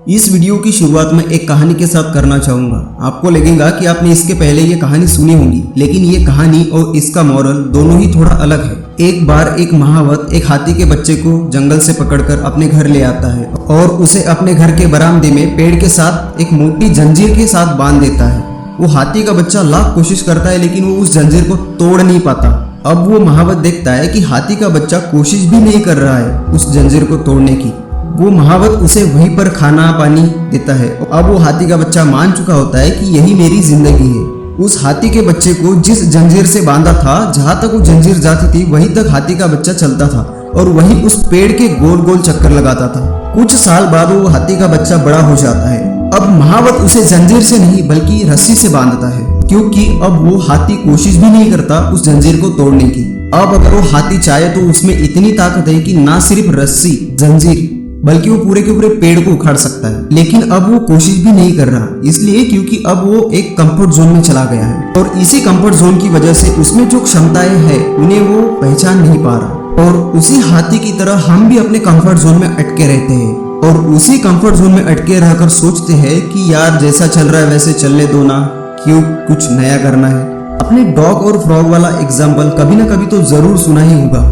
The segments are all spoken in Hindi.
इस वीडियो की शुरुआत में एक कहानी के साथ करना चाहूँगा। आपको लगेगा कि आपने इसके पहले ये कहानी सुनी होगी, लेकिन ये कहानी और इसका मॉरल दोनों ही थोड़ा अलग है। एक बार एक महावत एक हाथी के बच्चे को जंगल से पकड़कर अपने घर ले आता है और उसे अपने घर के बरामदे में पेड़ के साथ एक मोटी जंजीर के साथ बांध देता है। वो हाथी का बच्चा लाख कोशिश करता है, लेकिन वो उस जंजीर को तोड़ नहीं पाता। अब वो महावत देखता है कि हाथी का बच्चा कोशिश भी नहीं कर रहा है उस जंजीर को तोड़ने की। वो महावत उसे वहीं पर खाना पानी देता है। अब वो हाथी का बच्चा मान चुका होता है कि यही मेरी जिंदगी है। उस हाथी के बच्चे को जिस जंजीर से बांधा था, जहां तक वो जंजीर जाती थी वहीं तक हाथी का बच्चा चलता था और वहीं उस पेड़ के गोल गोल चक्कर लगाता था। कुछ साल बाद वो हाथी का बच्चा बड़ा हो जाता है। अब महावत उसे जंजीर से नहीं बल्कि रस्सी से बांधता है, क्योंकि अब वो हाथी कोशिश भी नहीं करता उस जंजीर को तोड़ने की। अब अगर वो हाथी चाहे तो उसमें इतनी ताकत है कि ना सिर्फ रस्सी जंजीर बल्कि वो पूरे के पूरे पेड़ को उखाड़ सकता है। लेकिन अब वो कोशिश भी नहीं कर रहा, इसलिए क्योंकि अब वो एक कंफर्ट जोन में चला गया है और इसी कंफर्ट जोन की वजह से उसमें जो क्षमताएं हैं उन्हें वो पहचान नहीं पा रहा। और उसी हाथी की तरह हम भी अपने कंफर्ट जोन में अटके रहते हैं और उसी कंफर्ट जोन में अटके रहकर सोचते हैं कि यार जैसा चल रहा है वैसे चलने दो ना, क्यों कुछ नया करना है। अपने डॉग और फ्रॉग वाला एग्जाम्पल कभी ना कभी तो जरूर सुना ही होगा,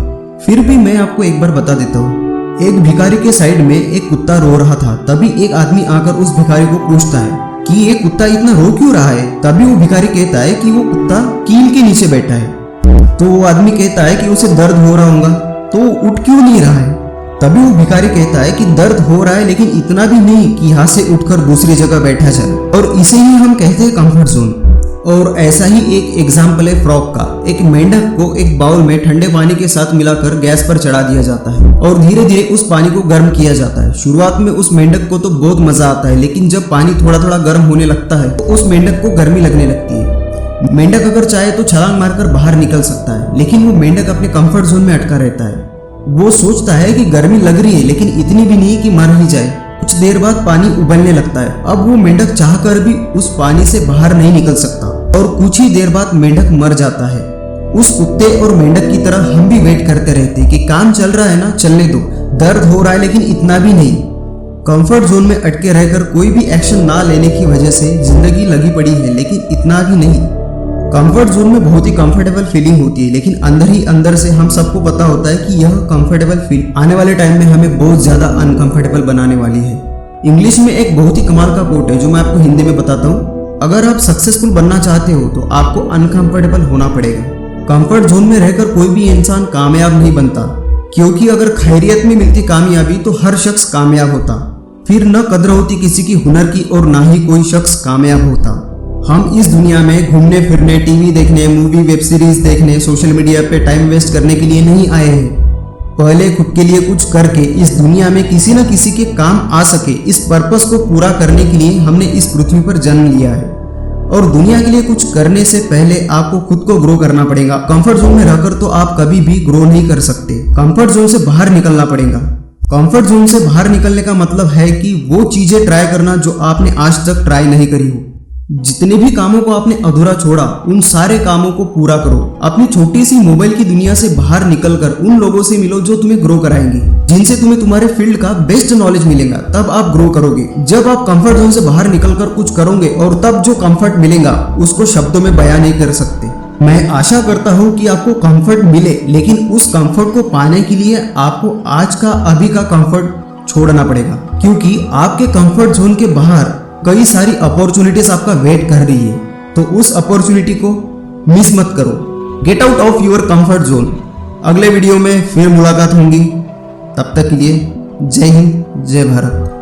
फिर भी मैं आपको एक बार बता देता हूँ। एक भिखारी के साइड में एक कुत्ता रो रहा था। तभी एक आदमी आकर उस भिखारी को पूछता है कि ये कुत्ता इतना रो क्यों रहा है। तभी वो भिखारी कहता है कि वो कुत्ता कील के नीचे बैठा है। तो वो आदमी कहता है कि उसे दर्द हो रहा होगा, तो उठ क्यों नहीं रहा है। तभी वो भिखारी कहता है कि दर्द हो रहा है, लेकिन इतना भी नहीं कि यहाँ से उठकर दूसरी जगह बैठा जाए। और इसे ही हम कहते हैं कंफर्ट जोन। और ऐसा ही एक एग्जाम्पल है फ्रॉग का। एक मेंढक को एक बाउल में ठंडे पानी के साथ मिलाकर गैस पर चढ़ा दिया जाता है और धीरे धीरे उस पानी को गर्म किया जाता है। शुरुआत में उस मेंढक को तो बहुत मजा आता है, लेकिन जब पानी थोड़ा थोड़ा गर्म होने लगता है तो उस मेंढक को गर्मी लगने लगती है। मेंढक अगर चाहे तो छलांग मारकर बाहर निकल सकता है, लेकिन वो मेंढक अपने कंफर्ट जोन में अटका रहता है। वो सोचता है कि गर्मी लग रही है, लेकिन इतनी भी नहीं कि मर ही जाए। कुछ देर बाद पानी उबलने लगता है। अब वो मेंढक चाहकर भी उस पानी से बाहर नहीं निकल सकता और कुछ ही देर बाद मेंढक मर जाता है। उस कुत्ते और मेंढक की तरह हम भी वेट करते रहते हैं कि काम चल रहा है ना, चलने दो, दर्द हो रहा है लेकिन इतना भी नहीं। कंफर्ट जोन में अटके रहकर कोई भी एक्शन ना लेने की वजह से जिंदगी लगी पड़ी है, लेकिन इतना भी नहीं। कंफर्ट जोन में बहुत ही कंफर्टेबल फीलिंग होती है, लेकिन अंदर ही अंदर से हम सबको पता होता है कि यह कंफर्टेबल फील आने वाले टाइम में हमें बहुत ज्यादा अनकंफर्टेबल बनाने वाली है। इंग्लिश में एक बहुत ही कमाल का कोट है जो मैं आपको हिंदी में बताता हूँ। अगर आप सक्सेसफुल बनना चाहते हो तो आपको अनकंफर्टेबल होना पड़ेगा। कंफर्ट जोन में रहकर कोई भी इंसान कामयाब नहीं बनता, क्योंकि अगर खैरियत में मिलती कामयाबी तो हर शख्स कामयाब होता। फिर न कदर होती किसी की हुनर की और ना ही कोई शख्स कामयाब होता। हम इस दुनिया में घूमने फिरने, टीवी देखने, मूवी वेब सीरीज देखने, सोशल मीडिया पे टाइम वेस्ट करने के लिए नहीं आए हैं। पहले खुद के लिए कुछ करके इस दुनिया में किसी न किसी के काम आ सके, इस पर्पस को पूरा करने के लिए हमने इस पृथ्वी पर जन्म लिया है। और दुनिया के लिए कुछ करने से पहले आपको खुद को ग्रो करना पड़ेगा। कंफर्ट जोन में रहकर तो आप कभी भी ग्रो नहीं कर सकते। कंफर्ट जोन से बाहर निकलना पड़ेगा। कंफर्ट जोन से बाहर निकलने का मतलब है कि वो चीजें ट्राई करना जो आपने आज तक ट्राई नहीं करी हो। जितने भी कामों को आपने अधूरा छोड़ा, उन सारे कामों को पूरा करो। अपनी छोटी सी मोबाइल की दुनिया से बाहर निकलकर उन लोगों से मिलो जो तुम्हें ग्रो कराएंगे, जिनसे तुम्हें तुम्हारे फील्ड का बेस्ट नॉलेज मिलेगा। तब आप ग्रो करोगे। जब आप कंफर्ट जोन से बाहर निकलकर कुछ करोगे और तब जो कंफर्ट मिलेगा उसको शब्दों में बयां नहीं कर सकते। मैं आशा करता हूँ कि आपको कंफर्ट मिले, लेकिन उस कंफर्ट को पाने के लिए आपको आज का अभी का कंफर्ट छोड़ना पड़ेगा, क्योंकि आपके कंफर्ट जोन के बाहर कई सारी अपॉर्चुनिटीज आपका वेट कर रही है। तो उस अपॉर्चुनिटी को मिस मत करो। Get out of your comfort zone. अगले वीडियो में फिर मुलाकात होंगी। तब तक के लिए जय हिंद, जय भारत।